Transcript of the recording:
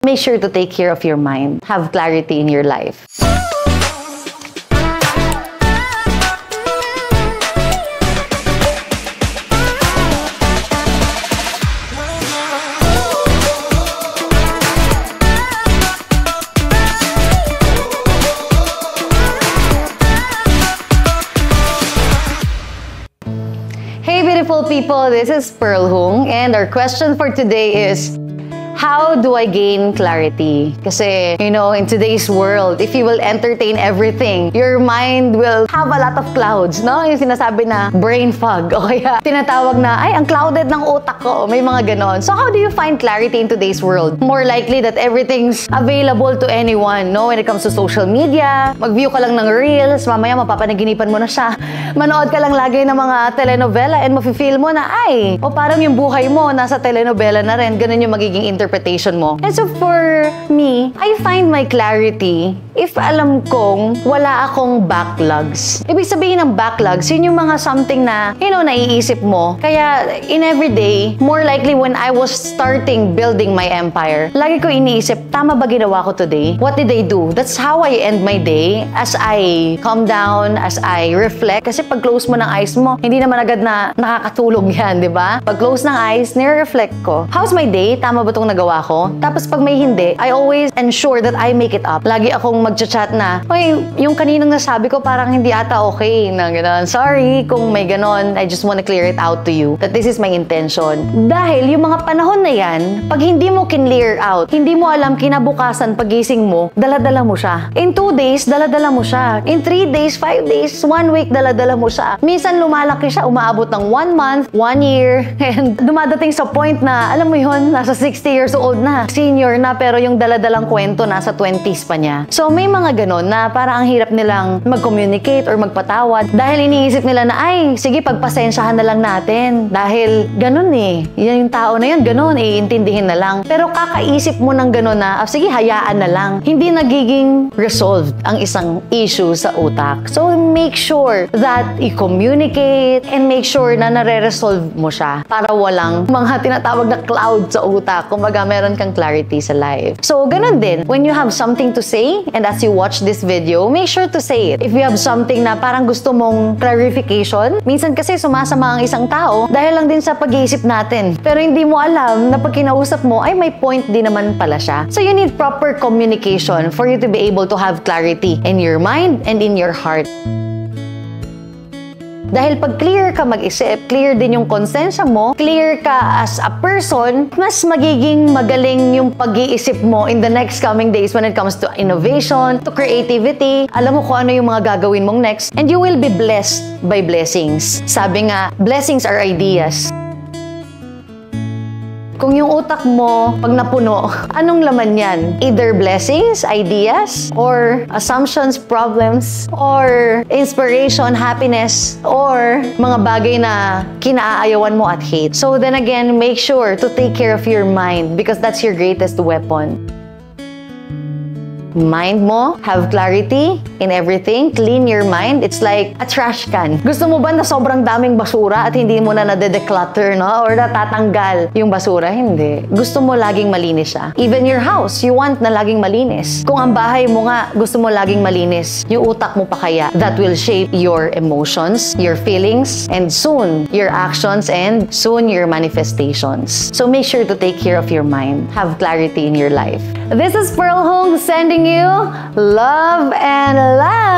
make sure to take care of your mind. Have clarity in your life. Hey beautiful people, this is Pearl Hung, and our question for today is, how do I gain clarity? Kasi, you know, in today's world, if you will entertain everything, your mind will have a lot of clouds, no? Yung sinasabi na brain fog, o kaya tinatawag na, ay, ang clouded ng utak ko. May mga ganon. So, how do you find clarity in today's world? More likely that everything's available to anyone, no? When it comes to social media, mag-view ka lang ng reels, mamaya mapapanaginipan mo na siya. Manood ka lang lagi ng mga telenovela and mafe-feel mo na, ay, o parang yung buhay mo nasa telenovela na rin. Ganun yung magiging interpretation mo. And so for me, I find my clarity if alam kong wala akong backlogs. Ibig sabihin ng backlogs, yun yung mga something na, you know, naiisip mo. Kaya in every day, more likely when I was starting building my empire, lagi ko iniisip, tama ba ginawa ko today? What did I do? That's how I end my day as I calm down, as I reflect. Kasi pag close mo ng eyes mo, hindi naman agad na nakakatulog yan, di ba? Pag close ng eyes, nire-reflect ko. How's my day? Tama ba itong nagawa ko? Tapos pag may hindi, I always ensure that I make it up. Lagi akong magchat-chat na, oy, yung kaninang nasabi ko parang hindi ata okay na gano'n. Sorry kung may gano'n. I just wanna clear it out to you that this is my intention. Dahil yung mga panahon na yan, pag hindi mo clear out, hindi mo alam kinabukasan pagising mo, dala-dala mo siya. In 2 days, dala-dala mo siya. In 3 days, 5 days, 1 week, dala-dala mo siya. Minsan lumalaki siya, umaabot ng 1 month, 1 year, and dumadating sa point na, alam mo yun, nasa 60 years old na, senior na, pero yung dala-dalang kwento nasa 20s pa niya. So may mga ganon na parang ang hirap nilang mag-communicate or magpatawad dahil iniisip nila na, ay, sige, pagpasensyahan na lang natin. Dahil ganon eh. Yan yung tao na yun, ganon, iintindihin na lang. Pero kakaisip mo ng ganon na, sige, hayaan na lang. Hindi nagiging resolved ang isang issue sa utak. So make sure that i-communicate and make sure na nare-resolve mo siya para walang mga tinatawag na cloud sa utak. Kumbaga, meron kang clarity sa life. So, ganun din. When you have something to say, and as you watch this video, make sure to say it. If you have something na parang gusto mong clarification, minsan kasi sumasama ang isang tao dahil lang din sa pag-iisip natin. Pero hindi mo alam na pag kinausap mo, ay may point din naman pala siya. So, you need proper communication for you to be able to have clarity in your mind and in your heart. Dahil pag clear ka mag-isip, clear din yung konsensya mo, clear ka as a person, mas magiging magaling yung pag-iisip mo in the next coming days when it comes to innovation, to creativity. Alam mo kung ano yung mga gagawin mong next, and you will be blessed by blessings. Sabi nga, blessings are ideas. Kung yung utak mo, pag napuno, anong laman yan? Either blessings, ideas, or assumptions, problems, or inspiration, happiness, or mga bagay na kinaayawan mo at hate. So then again, make sure to take care of your mind because that's your greatest weapon. Mind mo, have clarity in everything, clean your mind. It's like a trash can. Gusto mo ba na sobrang daming basura at hindi mo na nade-declutter, no? Or natatanggal yung basura? Hindi. Gusto mo laging malinis siya. Even your house, you want na laging malinis. Kung ang bahay mo nga, gusto mo laging malinis, yung utak mo pa kaya, that will shape your emotions, your feelings, and soon, your actions, and soon, your manifestations. So make sure to take care of your mind. Have clarity in your life. This is Pearl Hung sending you love and light.